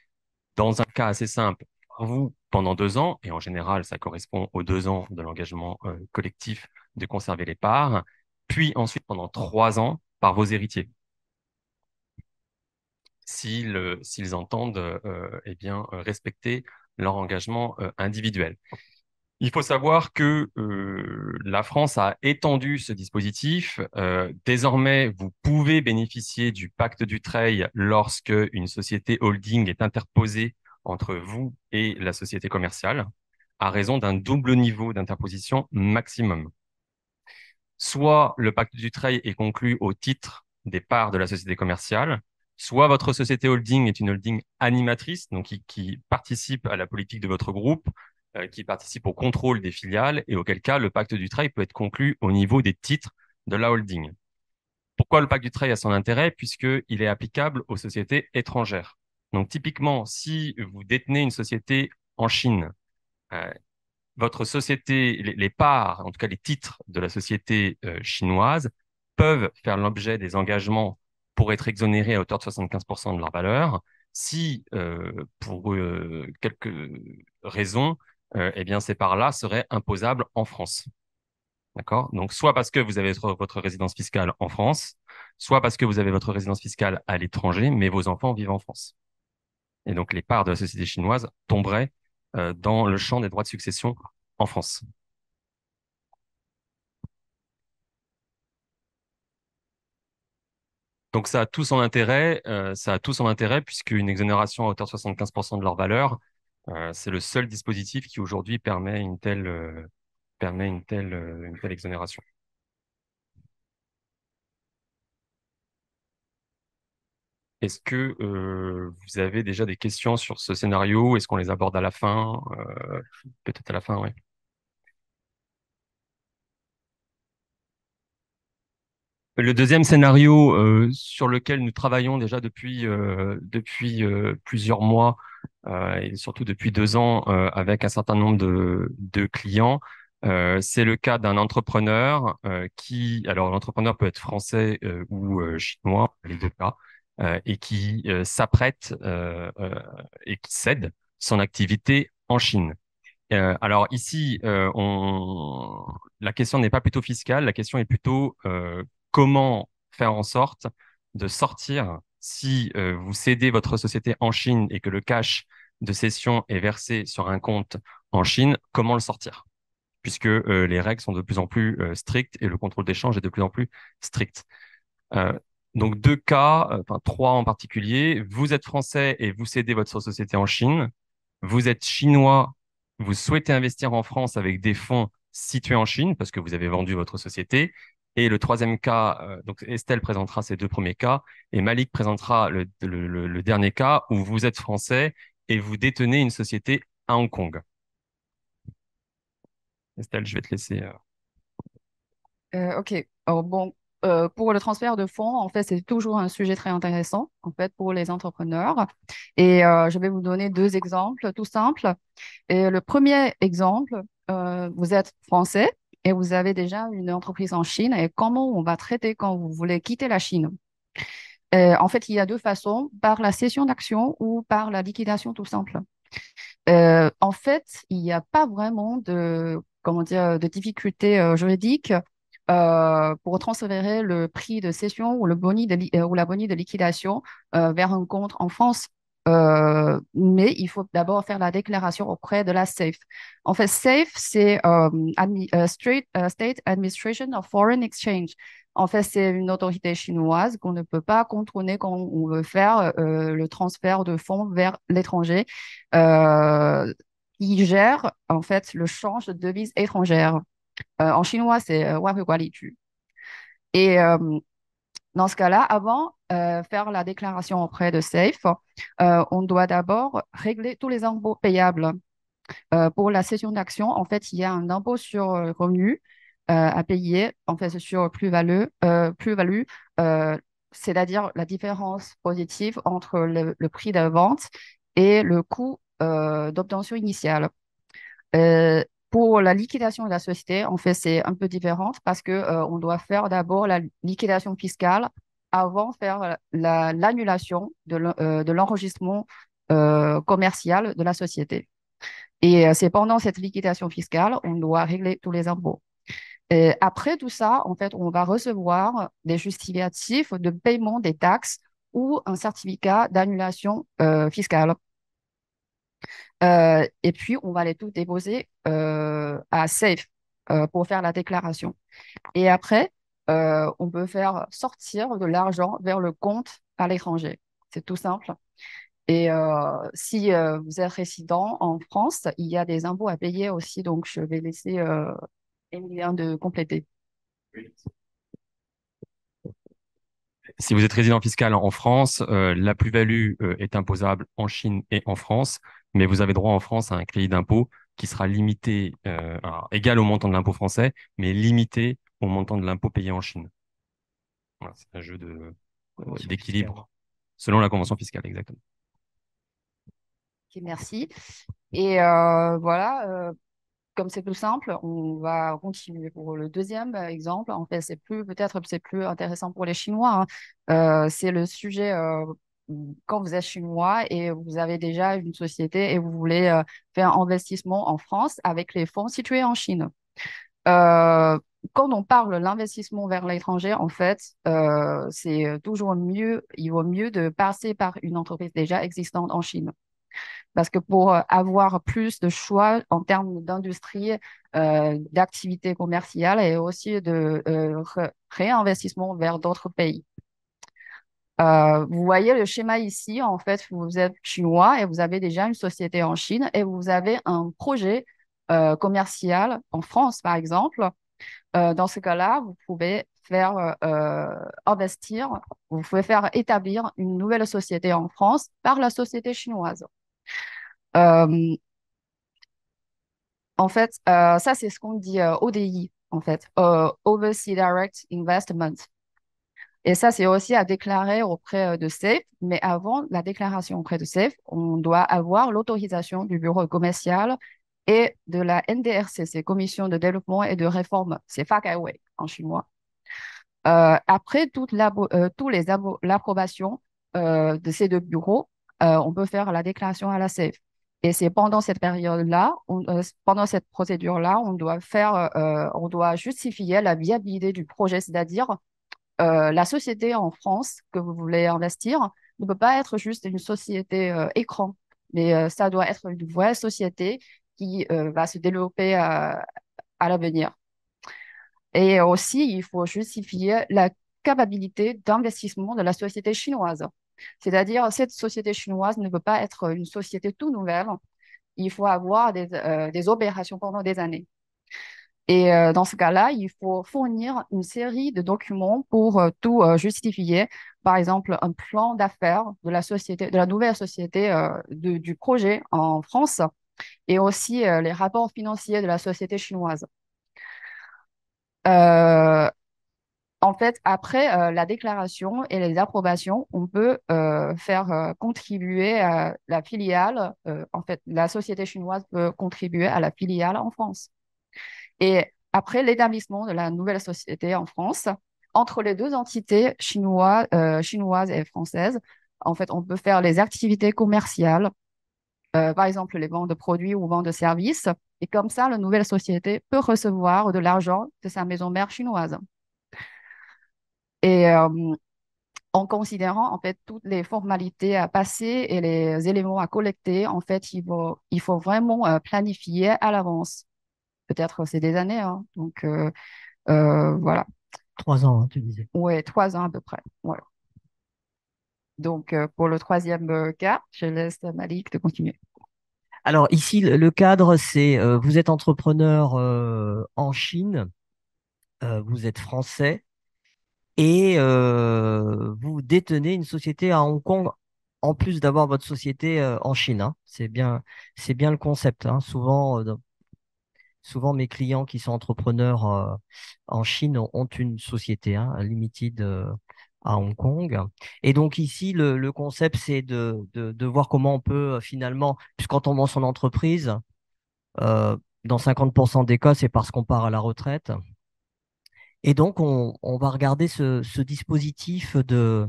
dans un cas assez simple par vous pendant 2 ans, et en général, ça correspond aux 2 ans de l'engagement collectif de conserver les parts, puis ensuite pendant 3 ans par vos héritiers, s'ils entendent eh bien, respecter leur engagement individuel. Il faut savoir que la France a étendu ce dispositif. Désormais, vous pouvez bénéficier du pacte Dutreil lorsque une société holding est interposée entre vous et la société commerciale, à raison d'un double niveau d'interposition maximum. Soit le pacte Dutreil est conclu au titre des parts de la société commerciale, soit votre société holding est une holding animatrice, donc qui participe à la politique de votre groupe, qui participe au contrôle des filiales, et auquel cas le pacte Dutreil peut être conclu au niveau des titres de la holding. Pourquoi le pacte Dutreil a son intérêt? Puisqu'il est applicable aux sociétés étrangères. Donc typiquement, si vous détenez une société en Chine, votre société, les parts, en tout cas les titres de la société chinoise, peuvent faire l'objet des engagements pour être exonérés à hauteur de 75% de leur valeur, si pour quelques raisons, eh bien ces parts-là seraient imposables en France. D'accord? Donc, soit parce que vous avez votre résidence fiscale en France, soit parce que vous avez votre résidence fiscale à l'étranger, mais vos enfants vivent en France. Et donc, les parts de la société chinoise tomberaient dans le champ des droits de succession en France. Donc ça a tout son intérêt, puisqu'une exonération à hauteur de 75% de leur valeur, c'est le seul dispositif qui aujourd'hui permet une telle exonération. Est-ce que vous avez déjà des questions sur ce scénario? Est-ce qu'on les aborde à la fin? Peut-être à la fin, oui. Le deuxième scénario sur lequel nous travaillons déjà depuis plusieurs mois et surtout depuis 2 ans avec un certain nombre de clients, c'est le cas d'un entrepreneur alors l'entrepreneur peut être français ou chinois, les deux cas, et qui s'apprête et qui cède son activité en Chine. Alors ici, la question n'est pas plutôt fiscale, la question est plutôt comment faire en sorte de sortir, si vous cédez votre société en Chine et que le cash de cession est versé sur un compte en Chine, comment le sortir? Puisque les règles sont de plus en plus strictes et le contrôle d'échange est de plus en plus strict. Euh, donc 2 cas, enfin 3 en particulier. Vous êtes français et vous cédez votre société en Chine. Vous êtes chinois, vous souhaitez investir en France avec des fonds situés en Chine parce que vous avez vendu votre société. Et le troisième cas, donc Estelle présentera ces 2 premiers cas et Malik présentera le dernier cas où vous êtes français et vous détenez une société à Hong Kong. Estelle, je vais te laisser. Ok. Alors, bon, pour le transfert de fonds, en fait, c'est toujours un sujet très intéressant, en fait, pour les entrepreneurs. Et je vais vous donner 2 exemples tout simples. Et le premier exemple, vous êtes français et vous avez déjà une entreprise en Chine. Et comment on va traiter quand vous voulez quitter la Chine? En fait, il y a 2 façons, par la cession d'actions ou par la liquidation tout simple. En fait, il n'y a pas vraiment de, comment dire, de difficultés juridiques pour transférer le prix de cession ou ou la boni de liquidation vers un compte en France. Mais il faut d'abord faire la déclaration auprès de la SAFE. En fait, SAFE, c'est State Administration of Foreign Exchange. En fait, c'est une autorité chinoise qu'on ne peut pas contourner quand on veut faire le transfert de fonds vers l'étranger, euh, qui gère en fait le change de devises étrangères. En chinois, c'est Wahuigualitu. Et dans ce cas-là, avant faire la déclaration auprès de SAFE, on doit d'abord régler tous les impôts payables. Pour la cession d'actions, en fait, il y a un impôt sur le revenu à payer en fait sur plus-value, euh, c'est-à-dire la différence positive entre le prix de vente et le coût d'obtention initiale. Euh, pour la liquidation de la société, en fait, c'est un peu différent parce que on doit faire d'abord la liquidation fiscale avant de faire l'annulation de l'enregistrement commercial de la société. Et c'est pendant cette liquidation fiscale, on doit régler tous les impôts. Et après tout ça, en fait, on va recevoir des justificatifs de paiement des taxes ou un certificat d'annulation fiscale. Et puis, on va les tout déposer à Safe pour faire la déclaration. Et après, on peut faire sortir de l'argent vers le compte à l'étranger. C'est tout simple. Et si vous êtes résident en France, il y a des impôts à payer aussi. Donc, je vais laisser Emilien de compléter. Si vous êtes résident fiscal en France, la plus-value est imposable en Chine et en France, mais vous avez droit en France à un crédit d'impôt qui sera limité, alors, égal au montant de l'impôt français, mais limité au montant de l'impôt payé en Chine. Voilà, c'est un jeu Convention fiscale. d'équilibre selon la convention fiscale, exactement. Ok, merci. Et voilà, comme c'est tout simple, on va continuer pour le deuxième exemple. En fait, peut-être c'est plus intéressant pour les Chinois, hein. C'est le sujet quand vous êtes chinois et vous avez déjà une société et vous voulez faire un investissement en France avec les fonds situés en Chine. Euh, Quand on parle de l'investissement vers l'étranger, en fait, c'est toujours mieux, il vaut mieux de passer par une entreprise déjà existante en Chine. Parce que pour avoir plus de choix en termes d'industrie, d'activité commerciale et aussi de réinvestissement vers d'autres pays. Vous voyez le schéma ici, en fait, vous êtes chinois et vous avez déjà une société en Chine et vous avez un projet commercial en France, par exemple. Dans ce cas-là, vous pouvez faire investir, vous pouvez faire établir une nouvelle société en France par la société chinoise. Euh, En fait, ça, c'est ce qu'on dit ODI, en fait, Overseas Direct Investment. Et ça, c'est aussi à déclarer auprès de SAFE. Mais avant la déclaration auprès de SAFE, on doit avoir l'autorisation du bureau commercial et de la NDRC, Commission de développement et de réforme, c'est FACAWay en chinois. Après l'approbation de ces deux bureaux, on peut faire la déclaration à la SAFE. Et c'est pendant cette période-là, pendant cette procédure-là, on doit justifier la viabilité du projet, c'est-à-dire la société en France que vous voulez investir ne peut pas être juste une société écran, mais ça doit être une vraie société qui va se développer à l'avenir. Et aussi, il faut justifier la capacité d'investissement de la société chinoise. C'est-à-dire, cette société chinoise ne peut pas être une société tout nouvelle. Il faut avoir des opérations pendant des années. Et dans ce cas-là, il faut fournir une série de documents pour tout justifier. Par exemple, un plan d'affaires de la société, de la nouvelle société du projet en France et aussi les rapports financiers de la société chinoise. Euh, En fait, après la déclaration et les approbations, on peut faire contribuer la filiale. En fait, la société chinoise peut contribuer à la filiale en France. Et après l'établissement de la nouvelle société en France, entre les deux entités chinoises et françaises, en fait, on peut faire les activités commerciales, par exemple les ventes de produits ou ventes de services. Et comme ça, la nouvelle société peut recevoir de l'argent de sa maison mère chinoise. Et en considérant en fait toutes les formalités à passer et les éléments à collecter, en fait, il faut vraiment planifier à l'avance. Peut-être c'est des années, hein. Donc voilà. 3 ans, hein, tu disais. Ouais, 3 ans à peu près. Voilà. Donc pour le troisième cas, je laisse Malik de continuer. Alors ici, le cadre, c'est vous êtes entrepreneur en Chine, vous êtes français et vous détenez une société à Hong Kong en plus d'avoir votre société en Chine, hein. C'est bien le concept, hein. Souvent, Souvent, mes clients qui sont entrepreneurs en Chine ont une société, hein, Limited, à Hong Kong. Et donc ici, le concept, c'est de voir comment on peut finalement, puisque quand on vend son entreprise, euh, dans 50% des cas, c'est parce qu'on part à la retraite. Et donc, on va regarder ce dispositif de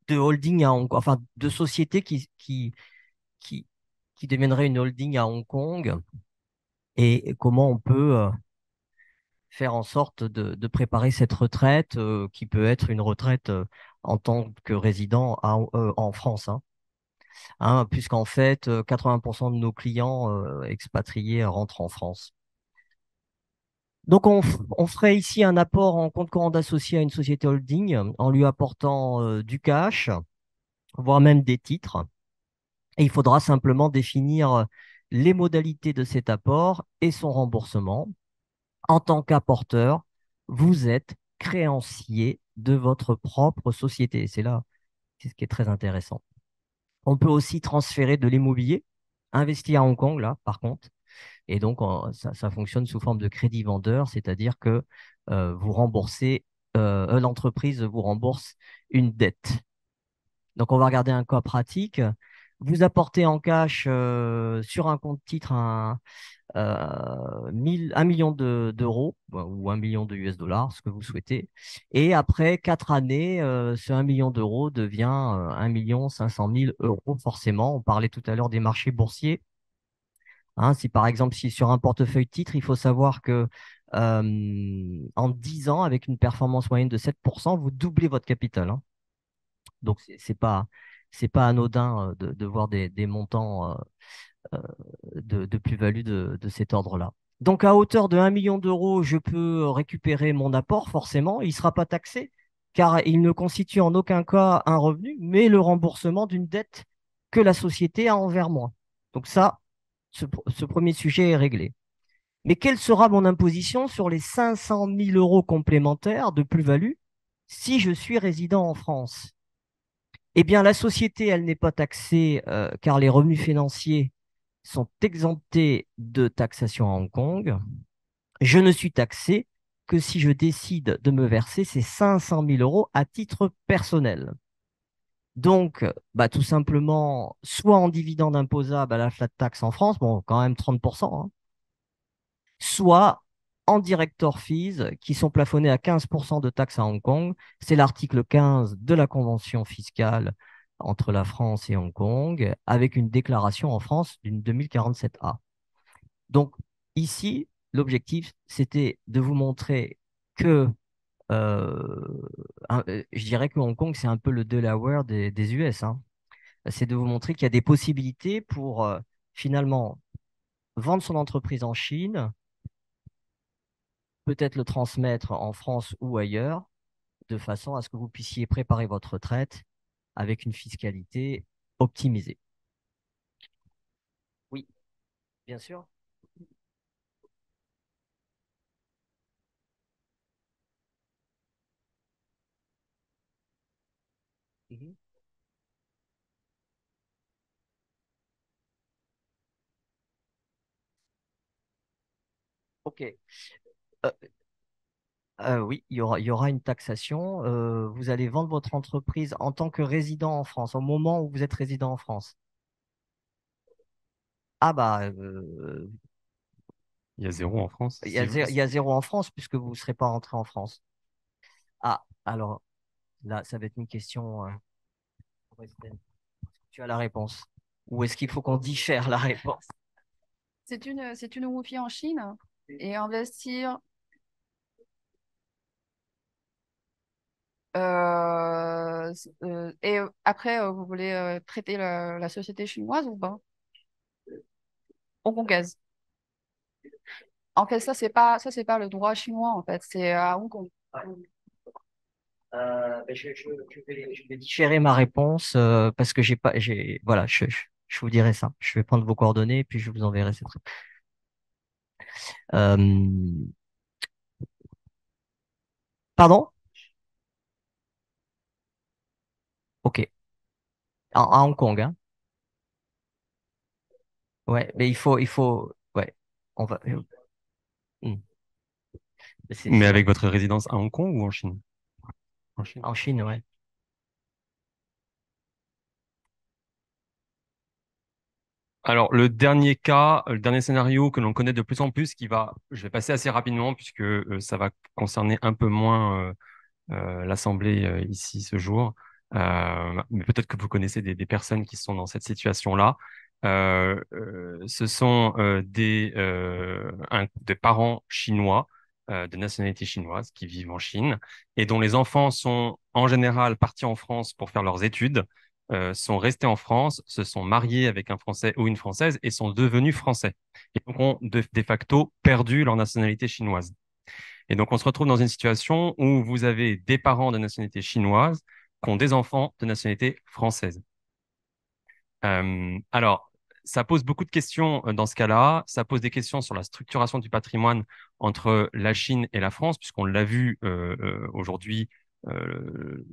holding à Hong Kong, enfin de société qui, qui deviendrait une holding à Hong Kong et comment on peut faire en sorte de préparer cette retraite qui peut être une retraite en tant que résident en France. Puisqu'en fait, 80% de nos clients expatriés rentrent en France. Donc, on ferait ici un apport en compte courant d'associé à une société holding en lui apportant du cash, voire même des titres. Et il faudra simplement définir les modalités de cet apport et son remboursement. En tant qu'apporteur, vous êtes créancier de votre propre société. C'est ce qui est très intéressant. On peut aussi transférer de l'immobilier, investir à Hong Kong, là, par contre. Et donc, ça fonctionne sous forme de crédit vendeur, c'est-à-dire que vous remboursez, l'entreprise vous rembourse une dette. Donc, on va regarder un cas pratique. Vous apportez en cash sur un compte titre 1 million d'euros ou 1 million de US dollars, ce que vous souhaitez. Et après 4 années, ce 1 million d'euros devient 1 500 000 euros, forcément. On parlait tout à l'heure des marchés boursiers. Si par exemple, si sur un portefeuille titre, il faut savoir que en 10 ans, avec une performance moyenne de 7%, vous doublez votre capital. Donc, c'est pas anodin de voir des montants de plus-value de cet ordre-là. Donc, à hauteur de 1 million d'euros, je peux récupérer mon apport, forcément. Il ne sera pas taxé, car il ne constitue en aucun cas un revenu, mais le remboursement d'une dette que la société a envers moi. Donc ça, ce premier sujet est réglé. Mais quelle sera mon imposition sur les 500 000 euros complémentaires de plus-value si je suis résident en France? Eh bien, la société, elle n'est pas taxée car les revenus financiers sont exemptés de taxation à Hong Kong. Je ne suis taxé que si je décide de me verser ces 500 000 euros à titre personnel. Donc, tout simplement, soit en dividende imposable à la flat tax en France, bon, quand même 30%, soit en director fees qui sont plafonnés à 15% de taxes à Hong Kong. C'est l'article 15 de la convention fiscale entre la France et Hong Kong, avec une déclaration en France d'une 2047A. Donc, ici, l'objectif, c'était de vous montrer que, je dirais que Hong Kong, c'est un peu le Delaware des US. C'est de vous montrer qu'il y a des possibilités pour finalement vendre son entreprise en Chine, peut-être le transmettre en France ou ailleurs, de façon à ce que vous puissiez préparer votre retraite avec une fiscalité optimisée. Oui, bien sûr. Mhm. OK. Euh, oui, il y aura une taxation. Vous allez vendre votre entreprise en tant que résident en France, au moment où vous êtes résident en France. Ah bah, Il y a zéro en France. il y a zéro en France puisque vous ne serez pas rentré en France. Ah, alors là, ça va être une question pour Estelle. Tu as la réponse. Ou est-ce qu'il faut qu'on diffère la réponse? C'est une roupie en Chine et investir. Et après, vous voulez traiter la société chinoise ou pas? Hongkongaise. En fait, ça c'est pas le droit chinois, en fait, c'est à Hong Kong. Je vais différer ma réponse parce que voilà, je vous dirai ça. Je vais prendre vos coordonnées et puis je vous enverrai cette réponse. Euh, Pardon? Ok. À Hong Kong, hein? Ouais, mais ouais. On va, hmm. Mais C'est avec votre résidence à Hong Kong ou en Chine? En Chine. en Chine, ouais. Alors, le dernier cas, le dernier scénario que l'on connaît de plus en plus, je vais passer assez rapidement puisque ça va concerner un peu moins l'Assemblée ici ce jour. Mais peut-être que vous connaissez des personnes qui sont dans cette situation-là. Ce sont des parents chinois de nationalité chinoise qui vivent en Chine et dont les enfants sont en général partis en France pour faire leurs études, sont restés en France, se sont mariés avec un Français ou une Française et sont devenus Français. Et donc ont de facto perdu leur nationalité chinoise. Et donc, on se retrouve dans une situation où vous avez des parents de nationalité chinoise qui ont des enfants de nationalité française. Alors, ça pose beaucoup de questions dans ce cas-là. Ça pose des questions sur la structuration du patrimoine entre la Chine et la France, puisqu'on l'a vu aujourd'hui, euh,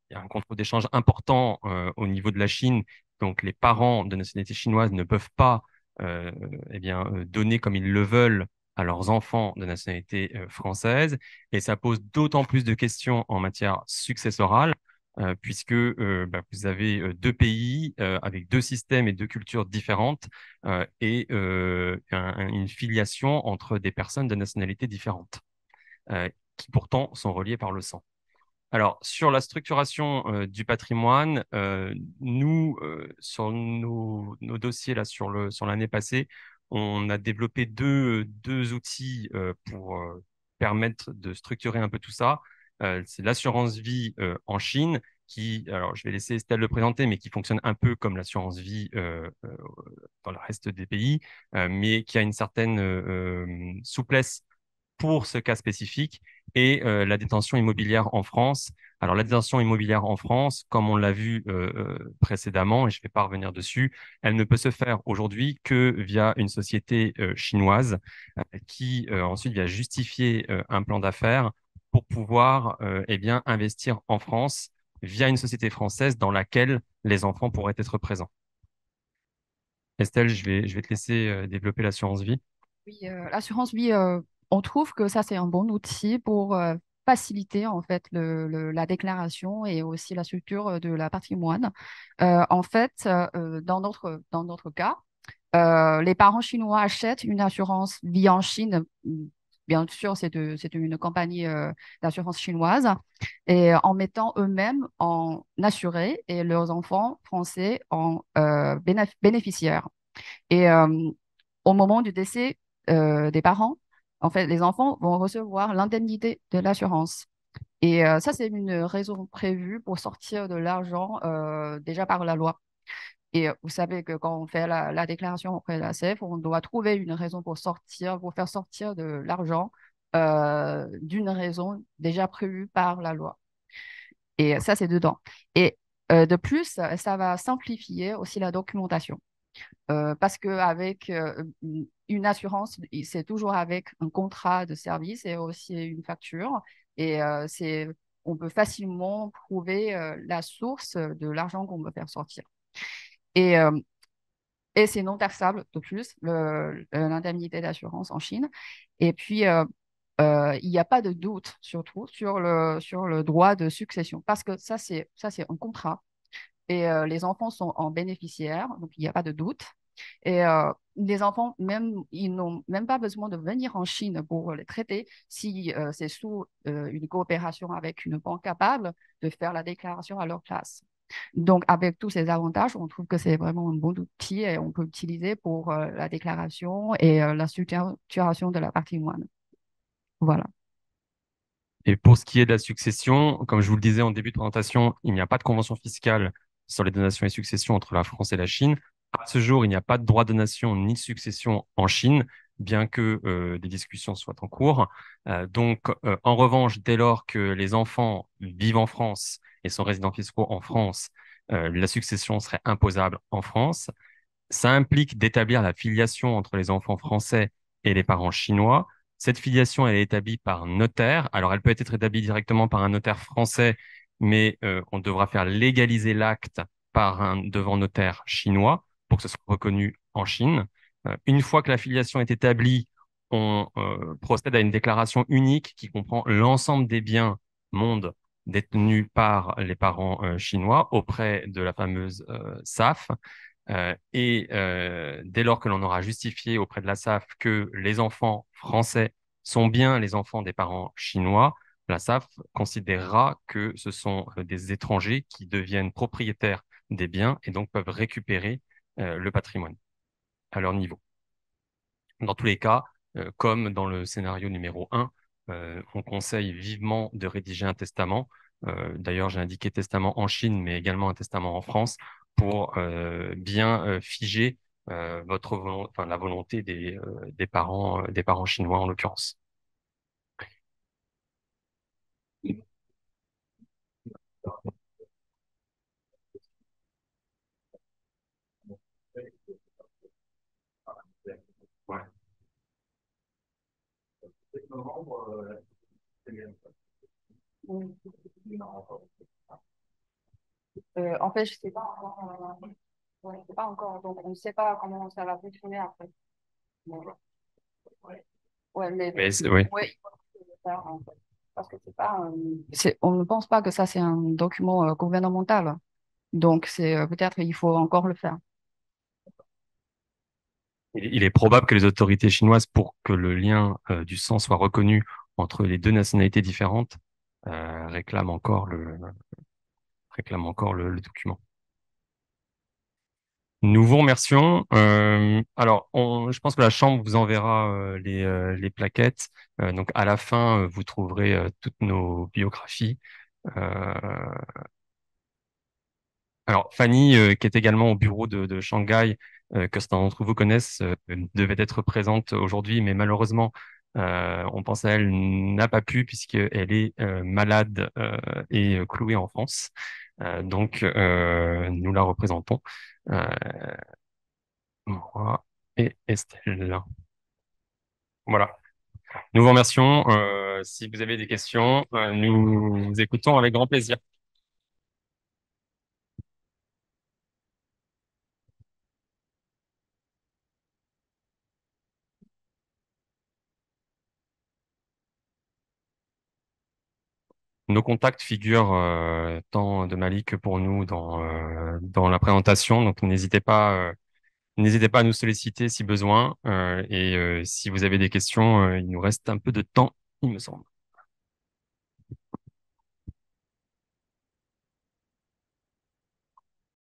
il y a un contrôle d'échange important au niveau de la Chine. Donc, les parents de nationalité chinoise ne peuvent pas donner comme ils le veulent à leurs enfants de nationalité française. Et ça pose d'autant plus de questions en matière successorale, puisque vous avez deux pays avec deux systèmes et deux cultures différentes une filiation entre des personnes de nationalités différentes, qui pourtant sont reliées par le sang. Alors, sur la structuration du patrimoine, nous, sur nos dossiers là, sur l'année passée, on a développé deux outils pour permettre de structurer un peu tout ça. C'est l'assurance vie en Chine, alors je vais laisser Estelle le présenter, mais qui fonctionne un peu comme l'assurance vie dans le reste des pays, mais qui a une certaine souplesse pour ce cas spécifique et la détention immobilière en France. Alors, la détention immobilière en France, comme on l'a vu précédemment, et je ne vais pas revenir dessus, elle ne peut se faire aujourd'hui que via une société chinoise qui ensuite vient justifier un plan d'affaires pour pouvoir investir en France via une société française dans laquelle les enfants pourraient être présents. Estelle, je vais te laisser développer l'assurance vie. Oui, l'assurance vie, on trouve que ça, c'est un bon outil pour faciliter en fait la déclaration et aussi la structure de la patrimoine. En fait, dans notre cas, les parents chinois achètent une assurance vie en Chine. Bien sûr, c'est une compagnie d'assurance chinoise et en mettant eux-mêmes en assuré et leurs enfants français en bénéficiaires. Et au moment du décès des parents, en fait, les enfants vont recevoir l'indemnité de l'assurance. Et ça, c'est une raison prévue pour sortir de l'argent déjà par la loi. Et vous savez que quand on fait la déclaration auprès de la CEF, on doit trouver une raison pour faire sortir de l'argent d'une raison déjà prévue par la loi. Et ça, c'est dedans. Et de plus, ça va simplifier aussi la documentation. Parce qu'avec une assurance, c'est toujours avec un contrat de service et aussi une facture. Et on peut facilement prouver la source de l'argent qu'on veut faire sortir. Et, euh, et c'est non taxable de plus, l'indemnité d'assurance en Chine. Et puis, il n'y a pas de doute surtout sur le droit de succession parce que ça c'est un contrat et les enfants sont en bénéficiaire, donc il n'y a pas de doute. Et les enfants, même, ils n'ont même pas besoin de venir en Chine pour les traiter si c'est sous une coopération avec une banque capable de faire la déclaration à leur place. Donc, avec tous ces avantages, on trouve que c'est vraiment un bon outil et on peut l'utiliser pour la déclaration et la structuration de la patrimoine. Voilà. Et pour ce qui est de la succession, comme je vous le disais en début de présentation, il n'y a pas de convention fiscale sur les donations et successions entre la France et la Chine. À ce jour, il n'y a pas de droit de donation ni de succession en Chine, bien que des discussions soient en cours. En revanche, dès lors que les enfants vivent en France et sont résidents fiscaux en France, la succession serait imposable en France. Ça implique d'établir la filiation entre les enfants français et les parents chinois. Cette filiation, elle est établie par notaire. Alors, elle peut être établie directement par un notaire français, mais on devra faire légaliser l'acte devant notaire chinois pour que ce soit reconnu en Chine. Une fois que la filiation est établie, on procède à une déclaration unique qui comprend l'ensemble des biens mondes détenus par les parents chinois auprès de la fameuse SAF. Dès lors que l'on aura justifié auprès de la SAF que les enfants français sont bien les enfants des parents chinois, la SAF considérera que ce sont des étrangers qui deviennent propriétaires des biens et donc peuvent récupérer le patrimoine à leur niveau. Dans tous les cas, comme dans le scénario numéro 1, on conseille vivement de rédiger un testament. D'ailleurs, j'ai indiqué testament en Chine, mais également un testament en France pour bien figer enfin, la volonté des parents chinois en l'occurrence. Ouais. En fait, je sais pas encore. Ouais, je sais pas encore. Donc, on ne sait pas comment ça va fonctionner après. Ouais, mais Oui. ouais, il faut le faire, en fait. Parce que c'est pas, on ne pense pas que ça, c'est un document gouvernemental. Donc, c'est peut-être il faut encore le faire. Il est probable que les autorités chinoises, pour que le lien du sang soit reconnu entre les deux nationalités différentes, réclament encore le document. Nous vous remercions. Alors, je pense que la Chambre vous enverra les plaquettes. Donc, à la fin, vous trouverez toutes nos biographies. Euh, alors, Fanny, qui est également au bureau de Shanghai, que certains d'entre vous connaissent, devait être présente aujourd'hui, mais malheureusement, on pense à elle, n'a pas pu puisqu'elle est malade et clouée en France. Donc, nous la représentons. Euh, moi et Estelle. Voilà. Nous vous remercions. Si vous avez des questions, nous vous écoutons avec grand plaisir. Nos contacts figurent tant de Mali que pour nous dans la présentation. Donc n'hésitez pas à nous solliciter si besoin. Si vous avez des questions, il nous reste un peu de temps, il me semble.